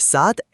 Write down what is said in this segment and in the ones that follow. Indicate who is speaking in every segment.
Speaker 1: 7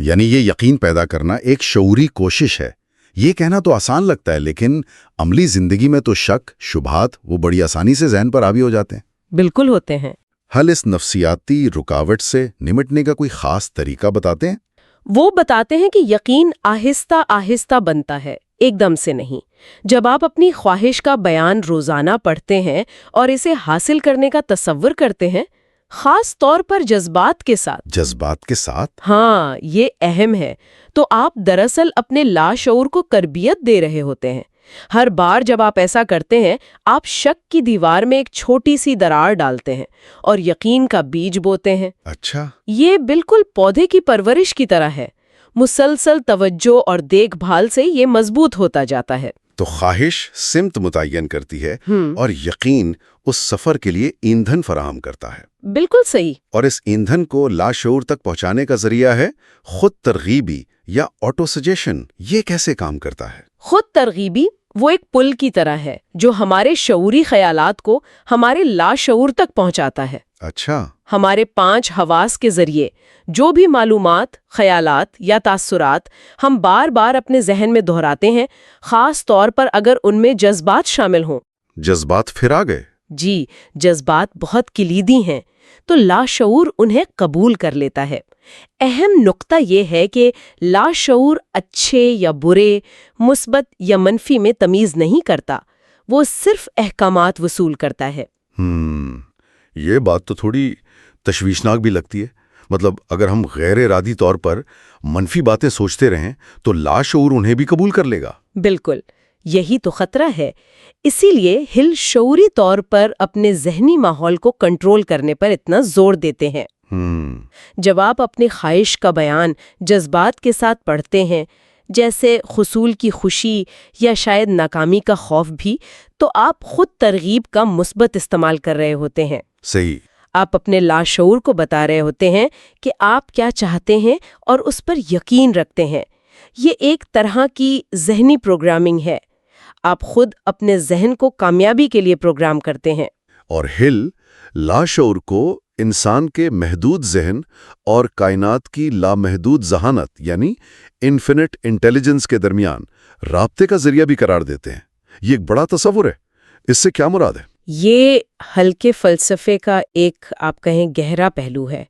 Speaker 2: یعنی یہ یقین پیدا کرنا ایک شعوری کوشش ہے. یہ کہنا تو آسان لگتا ہے، لیکن عملی زندگی میں تو شک، شبہات وہ بڑی آسانی سے ذہن پر حاوی ہو جاتے ہیں.
Speaker 3: بالکل ہوتے ہیں.
Speaker 2: حل اس نفسیاتی رکاوٹ سے نمٹنے کا کوئی خاص طریقہ بتاتے ہیں؟
Speaker 3: وہ بتاتے ہیں کہ یقین آہستہ آہستہ بنتا ہے، ایک دم سے نہیں. جب آپ اپنی خواہش کا بیان روزانہ پڑھتے ہیں اور اسے حاصل کرنے کا تصور کرتے ہیں، خاص طور پر جذبات کے ساتھ.
Speaker 2: جذبات کے ساتھ؟
Speaker 3: ہاں، یہ اہم ہے. تو آپ دراصل اپنے لاشعور کو تربیت دے رہے ہوتے ہیں. ہر بار جب آپ ایسا کرتے ہیں، آپ شک کی دیوار میں ایک چھوٹی سی دراڑ ڈالتے ہیں اور یقین کا بیج بوتے ہیں.
Speaker 2: اچھا.
Speaker 3: یہ بالکل پودے کی پرورش کی طرح ہے. مسلسل توجہ اور دیکھ بھال سے یہ مضبوط ہوتا جاتا ہے.
Speaker 2: تو خواہش سمت متعین کرتی ہے اور یقین اس سفر کے لیے ایندھن فراہم کرتا ہے.
Speaker 3: بالکل صحیح.
Speaker 2: اور اس ایندھن کو لاشعور تک پہنچانے کا ذریعہ ہے خود ترغیبی یا آٹو سجیشن. یہ کیسے کام کرتا ہے؟
Speaker 3: خود ترغیبی وہ ایک پل کی طرح ہے جو ہمارے شعوری خیالات کو ہمارے لاشعور تک پہنچاتا ہے.
Speaker 2: اچھا.
Speaker 3: ہمارے 5 حواس کے ذریعے جو بھی معلومات، خیالات یا تاثرات ہم بار بار اپنے ذہن میں دہراتے ہیں، خاص طور پر اگر ان میں جذبات شامل ہوں.
Speaker 2: جذبات پھر آ گئے؟
Speaker 3: جی، جذبات بہت کلیدی ہیں، تو لاشعور انہیں قبول کر لیتا ہے. اہم نقطہ یہ ہے کہ لاشعور اچھے یا برے، مثبت یا منفی میں تمیز نہیں کرتا. وہ صرف احکامات وصول کرتا ہے.
Speaker 2: یہ بات تو تھوڑی تشویشناک بھی لگتی ہے. مطلب اگر ہم غیر ارادی طور پر منفی باتیں سوچتے رہیں تو لاشعور انہیں بھی قبول کر لے گا.
Speaker 3: بالکل، یہی تو خطرہ ہے. اسی لیے ہل شعوری طور پر اپنے ذہنی ماحول کو کنٹرول کرنے پر اتنا زور دیتے ہیں. جب آپ اپنی خواہش کا بیان جذبات کے ساتھ پڑھتے ہیں، جیسے حصول کی خوشی یا شاید ناکامی کا خوف بھی، تو آپ خود ترغیب کا مثبت استعمال کر رہے ہوتے ہیں.
Speaker 2: صحیح.
Speaker 3: آپ اپنے لاشعور کو بتا رہے ہوتے ہیں کہ آپ کیا چاہتے ہیں اور اس پر یقین رکھتے ہیں. یہ ایک طرح کی ذہنی پروگرامنگ ہے. آپ خود اپنے ذہن کو کامیابی کے لیے پروگرام کرتے ہیں.
Speaker 2: اور ہل لاشعور کو انسان کے محدود ذہن اور کائنات کی لامحدود ذہانت یعنی انفینٹ انٹیلیجنس کے درمیان رابطے کا ذریعہ بھی قرار دیتے ہیں. یہ ایک بڑا تصور ہے. اس سے کیا مراد ہے؟
Speaker 3: یہ ہلکے فلسفے کا ایک آپ کہیں گہرا پہلو ہے.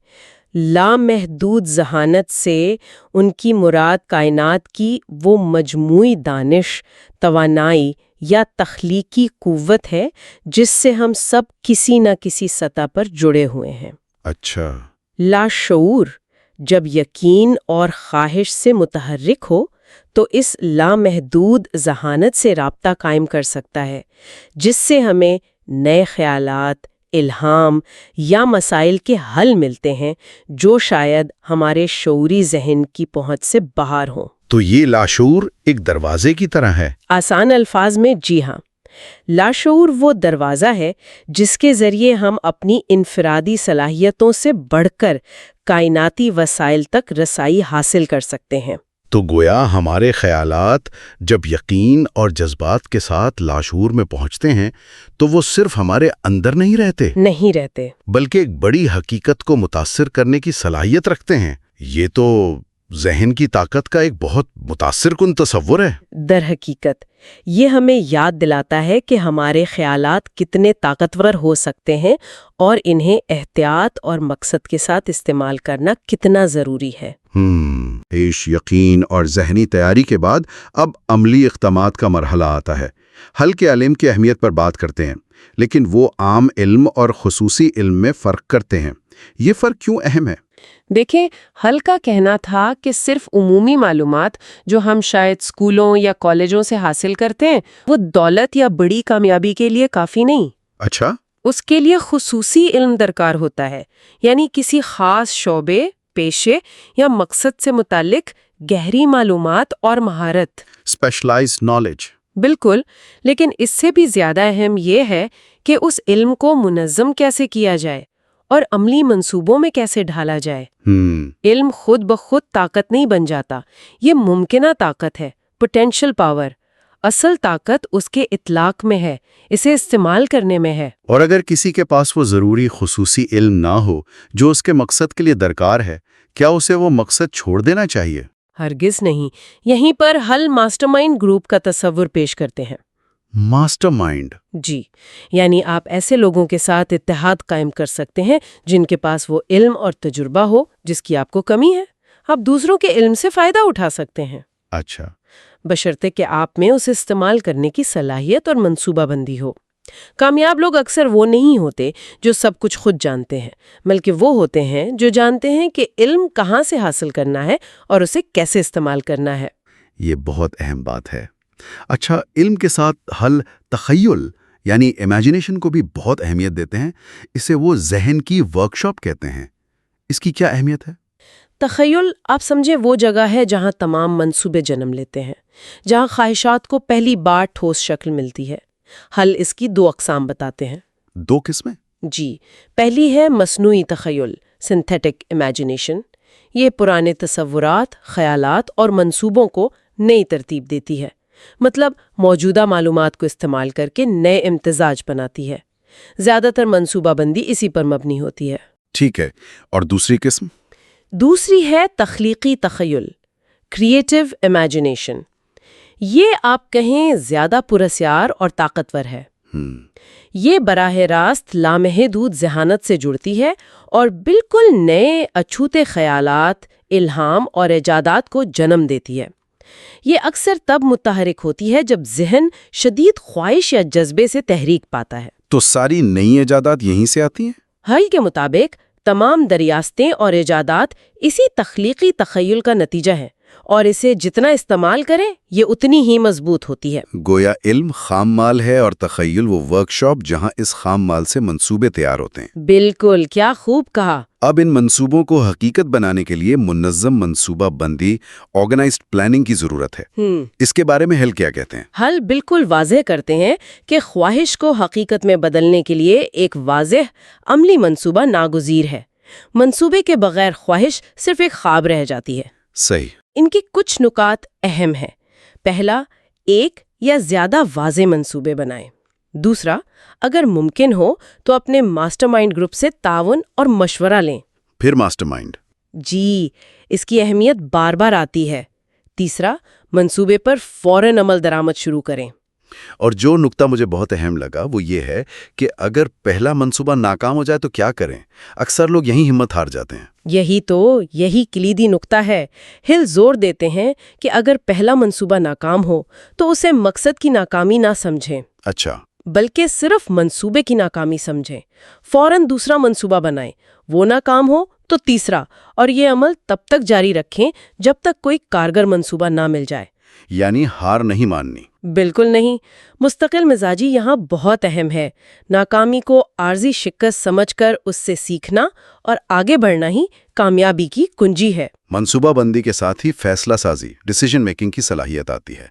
Speaker 3: لامحدود ذہانت سے ان کی مراد کائنات کی وہ مجموعی دانش، توانائی یا تخلیقی قوت ہے جس سے ہم سب کسی نہ کسی سطح پر جڑے ہوئے ہیں.
Speaker 2: اچھا.
Speaker 3: لاشعور جب یقین اور خواہش سے متحرک ہو تو اس لامحدود ذہانت سے رابطہ قائم کر سکتا ہے، جس سے ہمیں نئے خیالات، الہام یا مسائل کے حل ملتے ہیں جو شاید ہمارے شعوری ذہن کی پہنچ سے باہر ہوں.
Speaker 2: تو یہ لاشعور ایک دروازے کی طرح ہے؟
Speaker 3: آسان الفاظ میں جی ہاں. لاشعور وہ دروازہ ہے جس کے ذریعے ہم اپنی انفرادی صلاحیتوں سے بڑھ کر کائناتی وسائل تک رسائی حاصل کر سکتے ہیں.
Speaker 2: تو گویا ہمارے خیالات جب یقین اور جذبات کے ساتھ لاشعور میں پہنچتے ہیں تو وہ صرف ہمارے اندر نہیں رہتے بلکہ ایک بڑی حقیقت کو متاثر کرنے کی صلاحیت رکھتے ہیں. یہ تو ذہن کی طاقت کا ایک بہت متاثر کن تصور ہے.
Speaker 3: در حقیقت یہ ہمیں یاد دلاتا ہے کہ ہمارے خیالات کتنے طاقتور ہو سکتے ہیں اور انہیں احتیاط اور مقصد کے ساتھ استعمال کرنا کتنا ضروری ہے.
Speaker 2: یقین اور ذہنی تیاری کے بعد اب عملی اقدامات کا مرحلہ آتا ہے. حل کے علم کی اہمیت پر بات کرتے ہیں، لیکن وہ عام علم اور خصوصی علم میں فرق کرتے ہیں. یہ فرق کیوں اہم ہے؟
Speaker 3: دیکھیں، حل کا کہنا تھا کہ صرف عمومی معلومات جو ہم شاید اسکولوں یا کالجوں سے حاصل کرتے ہیں وہ دولت یا بڑی کامیابی کے لیے کافی نہیں.
Speaker 2: اچھا.
Speaker 3: اس کے لیے خصوصی علم درکار ہوتا ہے، یعنی کسی خاص شعبے، پیشے یا مقصد سے متعلق گہری معلومات اور مہارت.
Speaker 2: Specialised knowledge.
Speaker 3: بالکل، لیکن اس سے بھی زیادہ اہم یہ ہے کہ اس علم کو منظم کیسے کیا جائے اور عملی منصوبوں میں کیسے ڈھالا جائے. علم خود بخود طاقت نہیں بن جاتا، یہ ممکنہ طاقت ہے، پوٹینشل پاور. اصل طاقت اس کے اطلاق میں ہے، اسے استعمال کرنے میں ہے.
Speaker 2: اور اگر کسی کے پاس وہ ضروری خصوصی علم نہ ہو جو اس کے مقصد کے لیے درکار ہے، کیا اسے وہ مقصد چھوڑ دینا چاہیے؟
Speaker 3: ہرگز نہیں. یہیں پر حل ماسٹر مائنڈ گروپ کا تصور پیش کرتے ہیں.
Speaker 2: Master mind.
Speaker 3: جی، یعنی آپ ایسے لوگوں کے ساتھ اتحاد قائم کر سکتے ہیں جن کے پاس وہ علم اور تجربہ ہو جس کی آپ کو کمی ہے. آپ دوسروں کے علم سے فائدہ اٹھا سکتے ہیں.
Speaker 2: اچھا.
Speaker 3: بشرطے کہ آپ میں اسے استعمال کرنے کی صلاحیت اور منصوبہ بندی ہو. کامیاب لوگ اکثر وہ نہیں ہوتے جو سب کچھ خود جانتے ہیں، بلکہ وہ ہوتے ہیں جو جانتے ہیں کہ علم کہاں سے حاصل کرنا ہے اور اسے کیسے استعمال کرنا ہے.
Speaker 2: یہ بہت اہم بات ہے. اچھا، علم کے ساتھ حل تخیل یعنی امیجنیشن کو بھی بہت اہمیت دیتے ہیں. اسے وہ ذہن کی ورکشاپ کہتے ہیں. اس کی کیا اہمیت ہے؟
Speaker 3: تخیل آپ سمجھے وہ جگہ ہے جہاں تمام منصوبے جنم لیتے ہیں، جہاں خواہشات کو پہلی بار ٹھوس شکل ملتی ہے. حل اس کی 2 اقسام بتاتے ہیں.
Speaker 2: 2 قسمیں؟
Speaker 3: جی، پہلی ہے مصنوعی تخیل، سنتھیٹک امیجنیشن. یہ پرانے تصورات، خیالات اور منصوبوں کو نئی ترتیب دیتی ہے. مطلب موجودہ معلومات کو استعمال کر کے نئے امتزاج بناتی ہے. زیادہ تر منصوبہ بندی اسی پر مبنی ہوتی ہے.
Speaker 2: ٹھیک ہے. اور دوسری قسم؟
Speaker 3: دوسری ہے تخلیقی تخیل، کریٹیو امیجنیشن. یہ آپ کہیں زیادہ پراسرار اور طاقتور ہے. یہ براہ راست لامحدود ذہانت سے جڑتی ہے اور بالکل نئے اچھوتے خیالات، الہام اور ایجادات کو جنم دیتی ہے. یہ اکثر تب متحرک ہوتی ہے جب ذہن شدید خواہش یا جذبے سے تحریک پاتا ہے.
Speaker 2: تو ساری نئی ایجادات یہیں سے آتی ہیں؟
Speaker 3: حل کے مطابق تمام دریاستیں اور ایجادات اسی تخلیقی تخیل کا نتیجہ ہیں، اور اسے جتنا استعمال کریں یہ اتنی ہی مضبوط ہوتی ہے.
Speaker 2: گویا علم خام مال ہے اور تخیل وہ ورکشاپ جہاں اس خام مال سے منصوبے تیار ہوتے ہیں.
Speaker 3: بالکل، کیا خوب کہا.
Speaker 2: اب ان منصوبوں کو حقیقت بنانے کے لیے منظم منصوبہ بندی، آرگنائزڈ پلاننگ کی ضرورت ہے. اس کے بارے میں حل کیا کہتے ہیں؟
Speaker 3: حل بالکل واضح کرتے ہیں کہ خواہش کو حقیقت میں بدلنے کے لیے ایک واضح عملی منصوبہ ناگزیر ہے. منصوبے کے بغیر خواہش صرف ایک خواب رہ جاتی ہے.
Speaker 2: صحیح.
Speaker 3: ان کے کچھ نکات اہم ہیں. پہلا، ایک یا زیادہ واضح منصوبے بنائیں. دوسرا، اگر ممکن ہو تو اپنے ماسٹر مائنڈ گروپ سے تعاون اور مشورہ لیں.
Speaker 2: پھر ماسٹر مائنڈ؟
Speaker 3: جی، اس کی اہمیت بار بار آتی ہے. تیسرا، منصوبے پر فوراً عمل درآمد شروع کریں.
Speaker 2: اور جو نکتہ مجھے بہت اہم لگا وہ یہ ہے کہ اگر پہلا منصوبہ ناکام ہو جائے تو کیا کریں؟ اکثر لوگ یہیں ہمت ہار جاتے ہیں.
Speaker 3: یہی کلیدی نکتہ ہے. ہل زور دیتے ہیں کہ اگر پہلا منصوبہ ناکام ہو تو اسے مقصد کی ناکامی نہ سمجھیں.
Speaker 2: اچھا.
Speaker 3: بلکہ صرف منصوبے کی ناکامی سمجھیں. فوراً دوسرا منصوبہ بنائیں. وہ ناکام ہو تو تیسرا، اور یہ عمل تب تک جاری رکھیں جب تک کوئی کارگر منصوبہ نہ مل جائے.
Speaker 2: یعنی ہار نہیں ماننی؟
Speaker 3: بالکل نہیں. مستقل مزاجی یہاں بہت اہم ہے. ناکامی کو عارضی شکست سمجھ کر اس سے سیکھنا اور آگے بڑھنا ہی کامیابی کی کنجی ہے.
Speaker 2: منصوبہ بندی کے ساتھ ہی فیصلہ سازی، ڈیسیژن میکنگ کی صلاحیت آتی ہے.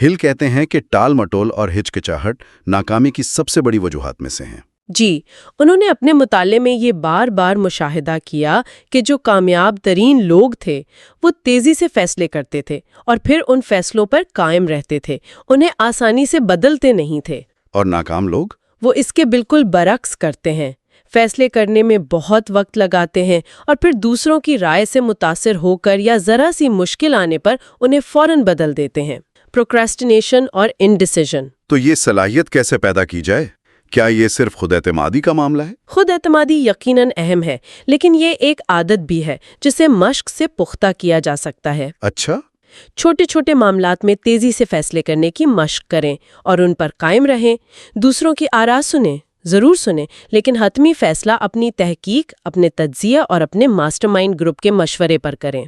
Speaker 2: ہل کہتے ہیں کہ ٹال مٹول اور ہچکچاہٹ ناکامی کی سب سے بڑی وجوہات میں سے ہیں.
Speaker 3: جی، انہوں نے اپنے مطالعے میں یہ بار بار مشاہدہ کیا کہ جو کامیاب ترین لوگ تھے وہ تیزی سے فیصلے کرتے تھے اور پھر ان فیصلوں پر قائم رہتے تھے. انہیں آسانی سے بدلتے نہیں تھے.
Speaker 2: اور ناکام لوگ؟
Speaker 3: وہ اس کے بالکل برعکس کرتے ہیں. فیصلے کرنے میں بہت وقت لگاتے ہیں اور پھر دوسروں کی رائے سے متاثر ہو کر یا ذرا سی مشکل آنے پر انہیں فوراً بدل دیتے ہیں. پروکریسٹینیشن اور انڈیسیژن.
Speaker 2: تو یہ صلاحیت کیسے پیدا کی جائے؟ کیا یہ صرف خود اعتمادی کا معاملہ ہے؟
Speaker 3: خود اعتمادی یقیناً اہم ہے، لیکن یہ ایک عادت بھی ہے جسے مشق سے پختہ کیا جا سکتا ہے.
Speaker 2: اچھا.
Speaker 3: چھوٹے چھوٹے معاملات میں تیزی سے فیصلے کرنے کی مشق کریں اور ان پر قائم رہیں. دوسروں کی آراء سنیں، ضرور سنیں، لیکن حتمی فیصلہ اپنی تحقیق، اپنے تجزیہ اور اپنے ماسٹر مائنڈ گروپ کے مشورے پر کریں.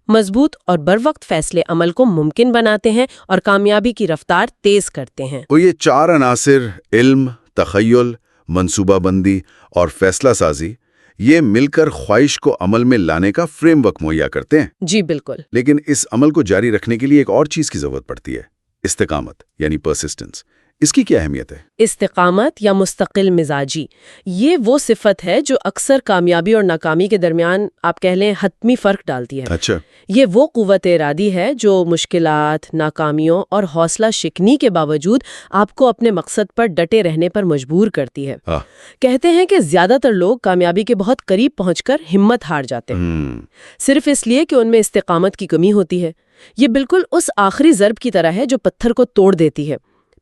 Speaker 3: مضبوط اور بروقت فیصلے عمل کو ممکن بناتے ہیں اور کامیابی کی رفتار تیز کرتے ہیں.
Speaker 2: وہ یہ 4 عناصر، علم، تخیل، منصوبہ بندی اور فیصلہ سازی، یہ مل کر خواہش کو عمل میں لانے کا فریم ورک مہیا کرتے ہیں.
Speaker 3: جی بالکل.
Speaker 2: لیکن اس عمل کو جاری رکھنے کے لیے ایک اور چیز کی ضرورت پڑتی ہے، استقامت یعنی پرسسٹنس. اس کی کیا اہمیت ہے؟
Speaker 3: استقامت یا مستقل مزاجی یہ وہ صفت ہے جو اکثر کامیابی اور ناکامی کے درمیان آپ کہہ لیں حتمی فرق ڈالتی ہے۔
Speaker 2: اچھا،
Speaker 3: یہ وہ قوت ارادی ہے جو مشکلات، ناکامیوں اور حوصلہ شکنی کے باوجود آپ کو اپنے مقصد پر ڈٹے رہنے پر مجبور کرتی ہے۔ کہتے ہیں کہ زیادہ تر لوگ کامیابی کے بہت قریب پہنچ کر ہمت ہار جاتے ہیں، صرف اس لیے کہ ان میں استقامت کی کمی ہوتی ہے۔ یہ بالکل اس آخری ضرب کی طرح ہے جو پتھر کو توڑ دیتی ہے۔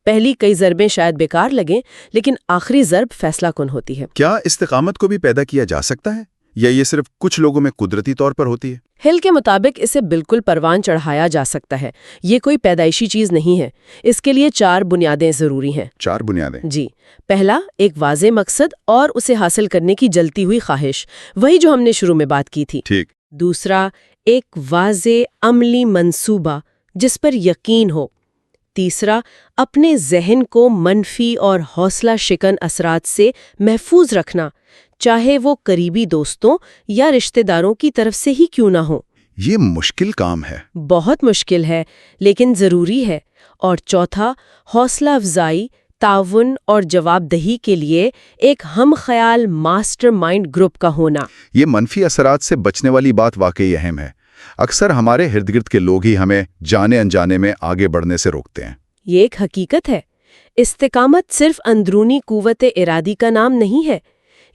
Speaker 3: پہلی کئی ضربیں شاید بیکار لگیں لیکن آخری ضرب فیصلہ کن ہوتی ہے۔
Speaker 2: کیا استقامت کو بھی پیدا کیا جا سکتا ہے یا یہ صرف کچھ لوگوں میں قدرتی طور پر ہوتی ہے؟
Speaker 3: ہل کے مطابق اسے بالکل پروان چڑھایا جا سکتا ہے۔ یہ کوئی پیدائشی چیز نہیں ہے۔ اس کے لیے 4 بنیادیں ضروری ہیں۔
Speaker 2: 4 بنیادیں؟
Speaker 3: جی، پہلا ایک واضح مقصد اور اسے حاصل کرنے کی جلتی ہوئی خواہش، وہی جو ہم نے شروع میں بات کی تھی۔
Speaker 2: ٹھیک۔
Speaker 3: دوسرا ایک واضح عملی منصوبہ جس پر یقین ہو۔ تیسرا اپنے ذہن کو منفی اور حوصلہ شکن اثرات سے محفوظ رکھنا، چاہے وہ قریبی دوستوں یا رشتہ داروں کی طرف سے ہی کیوں نہ ہو۔
Speaker 2: یہ مشکل کام ہے۔
Speaker 3: بہت مشکل ہے لیکن ضروری ہے۔ اور چوتھا حوصلہ افزائی، تعاون اور جواب دہی کے لیے ایک ہم خیال ماسٹر مائنڈ گروپ کا ہونا۔
Speaker 2: یہ منفی اثرات سے بچنے والی بات واقعی اہم ہے۔ اکثر ہمارے ارد گرد کے لوگ ہی ہمیں جانے انجانے میں آگے بڑھنے سے روکتے ہیں۔
Speaker 3: یہ ایک حقیقت ہے۔ استقامت صرف اندرونی قوت ارادی کا نام نہیں ہے،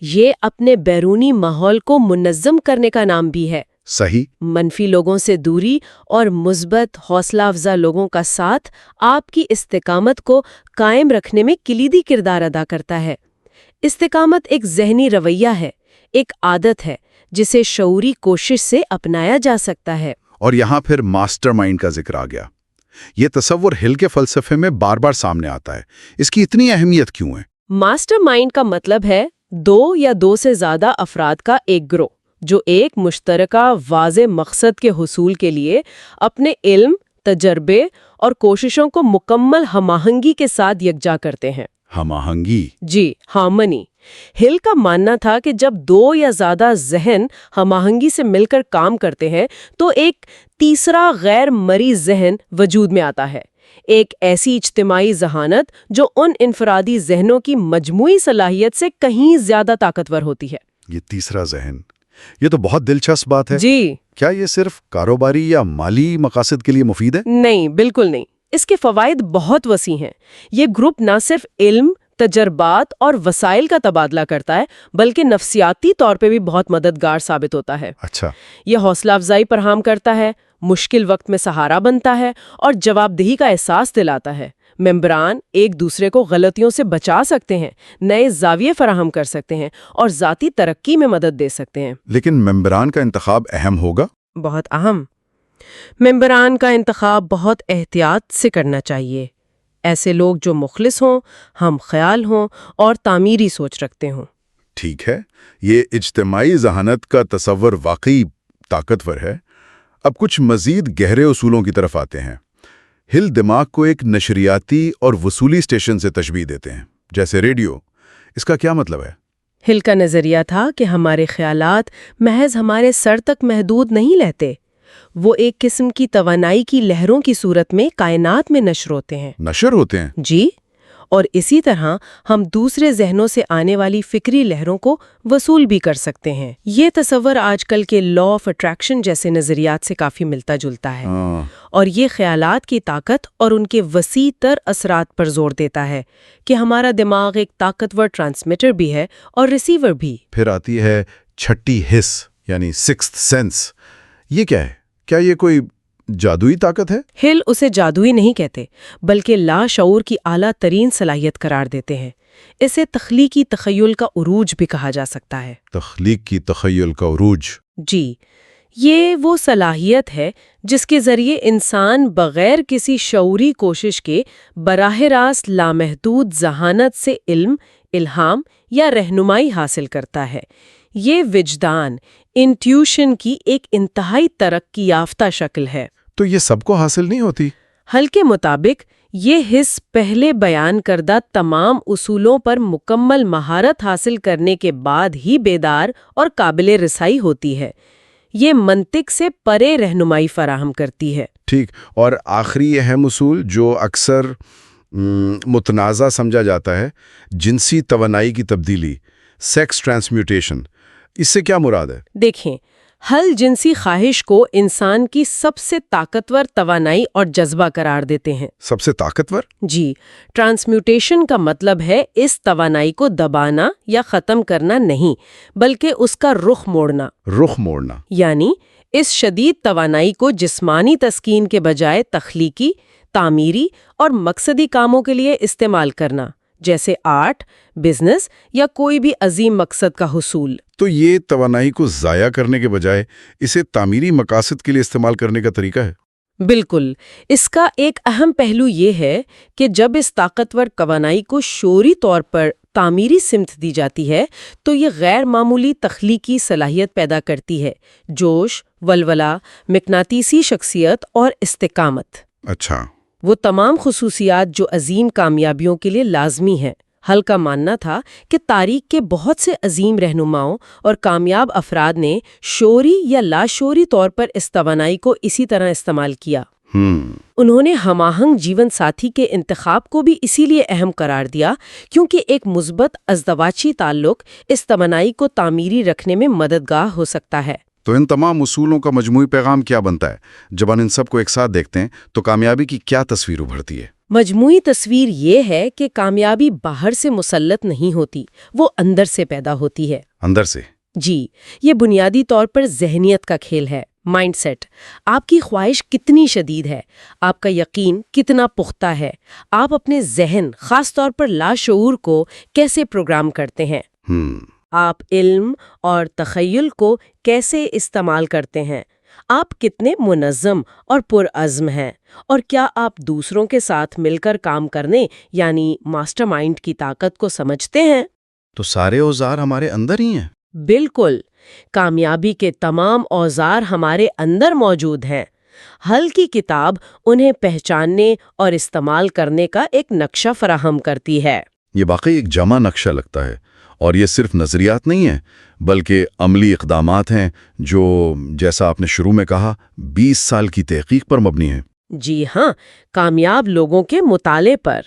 Speaker 3: یہ اپنے بیرونی ماحول کو منظم کرنے کا نام بھی ہے۔
Speaker 2: صحیح۔
Speaker 3: منفی لوگوں سے دوری اور مثبت حوصلہ افزا لوگوں کا ساتھ آپ کی استقامت کو قائم رکھنے میں کلیدی کردار ادا کرتا ہے۔ استقامت ایک ذہنی رویہ ہے، ایک عادت ہے جسے شعوری کوشش سے اپنایا جا سکتا ہے۔
Speaker 2: اور یہاں پھر ماسٹر مائنڈ کا ذکر آ گیا۔ یہ تصور ہل کے فلسفے میں بار بار سامنے آتا ہے۔ اس کی اتنی اہمیت کیوں ہے؟
Speaker 3: ماسٹر مائنڈ کا مطلب ہے 2 یا 2 سے زیادہ افراد کا ایک گروہ جو ایک مشترکہ واضح مقصد کے حصول کے لیے اپنے علم، تجربے اور کوششوں کو مکمل ہم آہنگی کے ساتھ یکجا کرتے ہیں۔
Speaker 2: ہم آہنگی؟
Speaker 3: جی، ہارمنی۔ ہل کا ماننا تھا کہ جب 2 یا زیادہ ذہن ہم آہنگی سے مل کر کام کرتے ہیں تو ایک تیسرا غیر مرئی ذہن وجود میں آتا ہے، ایک ایسی اجتماعی ذہانت جو ان انفرادی ذہنوں کی مجموعی صلاحیت سے کہیں زیادہ طاقتور ہوتی ہے۔
Speaker 2: یہ تیسرا ذہن، یہ تو بہت دلچسپ بات ہے۔
Speaker 3: جی،
Speaker 2: کیا یہ صرف کاروباری یا مالی مقاصد کے لیے مفید ہے؟
Speaker 3: نہیں، بالکل نہیں۔ اس کے فوائد بہت وسیع ہیں۔ یہ گروپ نہ صرف علم، تجربات اور وسائل کا تبادلہ کرتا ہے بلکہ نفسیاتی طور پہ بھی بہت مددگار ثابت ہوتا ہے۔
Speaker 2: اچھا۔
Speaker 3: یہ حوصلہ افزائی فراہم کرتا ہے، مشکل وقت میں سہارا بنتا ہے اور جواب دہی کا احساس دلاتا ہے۔ ممبران ایک دوسرے کو غلطیوں سے بچا سکتے ہیں، نئے زاویے فراہم کر سکتے ہیں اور ذاتی ترقی میں مدد دے سکتے ہیں۔
Speaker 2: لیکن ممبران کا انتخاب اہم ہوگا؟
Speaker 3: بہت اہم۔ ممبران کا انتخاب بہت احتیاط سے کرنا چاہیے۔ ایسے لوگ جو مخلص ہوں، ہم خیال ہوں اور تعمیری سوچ رکھتے ہوں۔
Speaker 2: ٹھیک ہے، یہ اجتماعی ذہانت کا تصور واقعی طاقتور ہے۔ اب کچھ مزید گہرے اصولوں کی طرف آتے ہیں۔ ہل دماغ کو ایک نشریاتی اور وصولی اسٹیشن سے تشبیہ دیتے ہیں، جیسے ریڈیو۔ اس کا کیا مطلب ہے؟
Speaker 3: ہل کا نظریہ تھا کہ ہمارے خیالات محض ہمارے سر تک محدود نہیں رہتے، وہ ایک قسم کی توانائی کی لہروں کی صورت میں کائنات میں نشر ہوتے ہیں۔
Speaker 2: نشر ہوتے ہیں؟
Speaker 3: جی، اور اسی طرح ہم دوسرے ذہنوں سے آنے والی فکری لہروں کو وصول بھی کر سکتے ہیں۔ یہ تصور آج کل کے لا آف اٹریکشن جیسے نظریات سے کافی ملتا جلتا ہے، اور یہ خیالات کی طاقت اور ان کے وسیع تر اثرات پر زور دیتا ہے کہ ہمارا دماغ ایک طاقتور ٹرانسمیٹر بھی ہے اور ریسیور بھی۔
Speaker 2: پھر آتی ہے چھٹی حس، یعنی سکستھ سینس۔ یہ کیا ہے؟ کیا یہ کوئی جادوئی طاقت ہے؟
Speaker 3: ہل اسے جادوئی نہیں کہتے بلکہ لاشعور کی اعلیٰ ترین صلاحیت قرار دیتے ہیں۔ اسے تخلیقی تخیل کا عروج بھی کہا جا سکتا ہے۔
Speaker 2: تخلیق کی تخیل کا عروج؟
Speaker 3: جی، یہ وہ صلاحیت ہے جس کے ذریعے انسان بغیر کسی شعوری کوشش کے براہ راست لامحدود ذہانت سے علم، الہام یا رہنمائی حاصل کرتا ہے۔ یہ وجدان، انٹیوشن کی ایک انتہائی ترقی یافتہ شکل ہے۔
Speaker 2: تو یہ سب کو حاصل نہیں ہوتی؟
Speaker 3: ہل کے مطابق یہ حس پہلے بیان کردہ تمام اصولوں پر مکمل مہارت حاصل کرنے کے بعد ہی بیدار اور قابل رسائی ہوتی ہے۔ یہ منطق سے پرے رہنمائی فراہم کرتی ہے۔
Speaker 2: ٹھیک، اور آخری اہم اصول جو اکثر متنازع سمجھا جاتا ہے جنسی توانائی کی تبدیلی، سیکس ٹرانسمیوٹیشن، اس سے کیا مراد ہے؟
Speaker 3: دیکھیں، حل جنسی خواہش کو انسان کی سب سے طاقتور توانائی اور جذبہ قرار دیتے ہیں۔
Speaker 2: سب سے طاقتور؟
Speaker 3: جی، ٹرانسمیوٹیشن کا مطلب ہے اس توانائی کو دبانا یا ختم کرنا نہیں، بلکہ اس کا رخ موڑنا۔
Speaker 2: رخ موڑنا
Speaker 3: یعنی اس شدید توانائی کو جسمانی تسکین کے بجائے تخلیقی، تعمیری اور مقصدی کاموں کے لیے استعمال کرنا، جیسے آرٹ، بزنس یا کوئی بھی عظیم مقصد کا حصول۔
Speaker 2: تو یہ توانائی کو ضائع کرنے کے بجائے اسے تعمیری مقاصد کے لیے استعمال کرنے کا طریقہ ہے؟
Speaker 3: بالکل، اس کا ایک اہم پہلو یہ ہے کہ جب اس طاقتور توانائی کو شعوری طور پر تعمیری سمت دی جاتی ہے تو یہ غیر معمولی تخلیقی صلاحیت پیدا کرتی ہے، جوش، ولولہ، مقناطیسی شخصیت اور استقامت۔
Speaker 2: اچھا،
Speaker 3: وہ تمام خصوصیات جو عظیم کامیابیوں کے لیے لازمی ہیں۔ حل کا ماننا تھا کہ تاریخ کے بہت سے عظیم رہنماؤں اور کامیاب افراد نے شعوری یا لاشعوری طور پر اس توانائی کو اسی طرح استعمال کیا۔ انہوں نے ہم آہنگ جیون ساتھی کے انتخاب کو بھی اسی لیے اہم قرار دیا کیونکہ ایک مثبت ازدواجی تعلق اس توانائی کو تعمیری رکھنے میں مددگار ہو سکتا ہے۔
Speaker 2: تو ان تمام اصولوں کا مجموعی پیغام کیا بنتا ہے؟ جب ہم ان سب کو ایک ساتھ دیکھتے ہیں تو کامیابی کی کیا تصویر ابھرتی ہے؟
Speaker 3: مجموعی تصویر یہ ہے کہ کامیابی باہر سے مسلط نہیں ہوتی، وہ اندر سے پیدا ہوتی ہے۔
Speaker 2: اندر سے؟
Speaker 3: جی، یہ بنیادی طور پر ذہنیت کا کھیل ہے، مائنڈ سیٹ۔ آپ کی خواہش کتنی شدید ہے، آپ کا یقین کتنا پختہ ہے، آپ اپنے ذہن، خاص طور پر لاشعور کو کیسے پروگرام کرتے ہیں، آپ علم اور تخیل کو کیسے استعمال کرتے ہیں، آپ کتنے منظم اور پرعزم ہیں، اور کیا آپ دوسروں کے ساتھ مل کر کام کرنے یعنی ماسٹر مائنڈ کی طاقت کو سمجھتے ہیں۔
Speaker 2: تو سارے اوزار ہمارے اندر ہی ہیں؟
Speaker 3: بالکل، کامیابی کے تمام اوزار ہمارے اندر موجود ہیں۔ حل کی کتاب انہیں پہچاننے اور استعمال کرنے کا ایک نقشہ فراہم کرتی ہے۔
Speaker 2: یہ واقعی ایک جامع نقشہ لگتا ہے، اور یہ صرف نظریات نہیں ہیں بلکہ عملی اقدامات ہیں جو، جیسا آپ نے شروع میں کہا، 20 سال کی تحقیق پر مبنی ہیں۔
Speaker 3: جی ہاں، کامیاب لوگوں کے مطالعے پر۔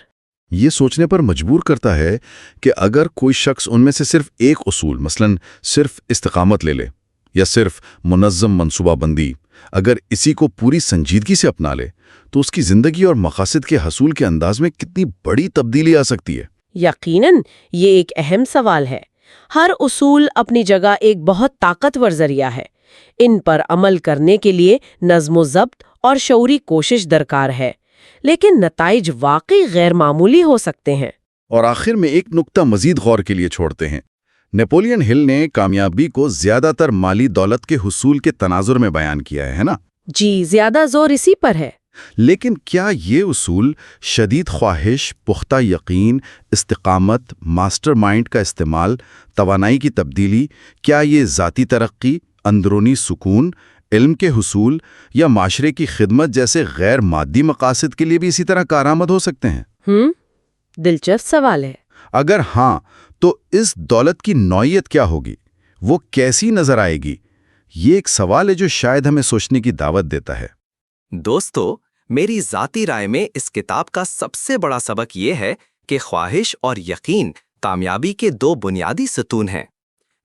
Speaker 2: یہ سوچنے پر مجبور کرتا ہے کہ اگر کوئی شخص ان میں سے صرف ایک اصول، مثلاً صرف استقامت لے لے یا صرف منظم منصوبہ بندی، اگر اسی کو پوری سنجیدگی سے اپنا لے تو اس کی زندگی اور مقاصد کے حصول کے انداز میں کتنی بڑی تبدیلی آ سکتی ہے۔
Speaker 3: یقیناً یہ ایک اہم سوال ہے۔ ہر اصول اپنی جگہ ایک بہت طاقتور ذریعہ ہے۔ ان پر عمل کرنے کے لیے نظم و ضبط اور شعوری کوشش درکار ہے، لیکن نتائج واقعی غیر معمولی ہو سکتے ہیں۔
Speaker 2: اور آخر میں ایک نقطہ مزید غور کے لیے چھوڑتے ہیں۔ نیپولین ہل نے کامیابی کو زیادہ تر مالی دولت کے حصول کے تناظر میں بیان کیا ہے نا؟
Speaker 3: جی، زیادہ زور اسی پر ہے۔
Speaker 2: لیکن کیا یہ اصول، شدید خواہش، پختہ یقین، استقامت، ماسٹر مائنڈ کا استعمال، توانائی کی تبدیلی، کیا یہ ذاتی ترقی، اندرونی سکون، علم کے حصول یا معاشرے کی خدمت جیسے غیر مادی مقاصد کے لیے بھی اسی طرح کارآمد ہو سکتے ہیں؟
Speaker 3: دلچسپ سوال ہے۔
Speaker 2: اگر ہاں تو اس دولت کی نوعیت کیا ہوگی؟ وہ کیسی نظر آئے گی؟ یہ ایک سوال ہے جو شاید ہمیں سوچنے کی دعوت دیتا ہے۔
Speaker 1: دوستو، میری ذاتی رائے میں اس کتاب کا سب سے بڑا سبق یہ ہے کہ خواہش اور یقین کامیابی کے دو بنیادی ستون ہیں۔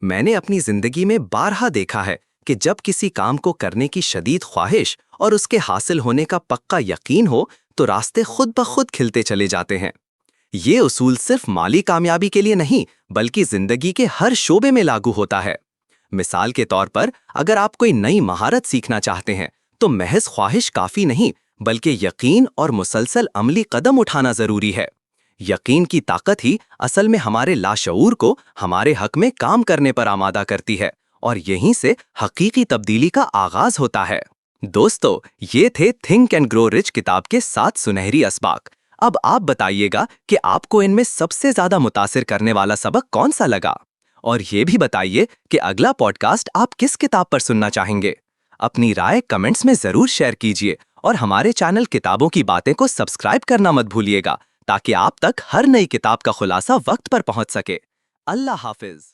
Speaker 1: میں نے اپنی زندگی میں بارہا دیکھا ہے کہ جب کسی کام کو کرنے کی شدید خواہش اور اس کے حاصل ہونے کا پکا یقین ہو تو راستے خود بخود کھلتے چلے جاتے ہیں۔ یہ اصول صرف مالی کامیابی کے لیے نہیں بلکہ زندگی کے ہر شعبے میں لاگو ہوتا ہے۔ مثال کے طور پر، اگر آپ کوئی نئی مہارت سیکھنا چاہتے ہیں تو محض خواہش کافی نہیں بلکہ یقین اور مسلسل عملی قدم اٹھانا ضروری ہے۔ یقین کی طاقت ہی اصل میں ہمارے لاشعور کو ہمارے حق میں کام کرنے پر آمادہ کرتی ہے، اور یہیں سے حقیقی تبدیلی کا آغاز ہوتا ہے۔ دوستو، یہ تھے تھنک اینڈ گرو رچ کتاب کے 7 سنہری اسباق۔ اب آپ بتائیے گا کہ آپ کو ان میں سب سے زیادہ متاثر کرنے والا سبق کون سا لگا، اور یہ بھی بتائیے کہ اگلا پوڈ کاسٹ آپ کس کتاب پر سننا چاہیں گے۔ اپنی رائے کمنٹس میں ضرور شیئر کیجیے، اور ہمارے چینل کتابوں کی باتیں کو سبسکرائب کرنا مت بھولیے گا تاکہ آپ تک ہر نئی کتاب کا خلاصہ وقت پر پہنچ سکے۔ اللہ حافظ۔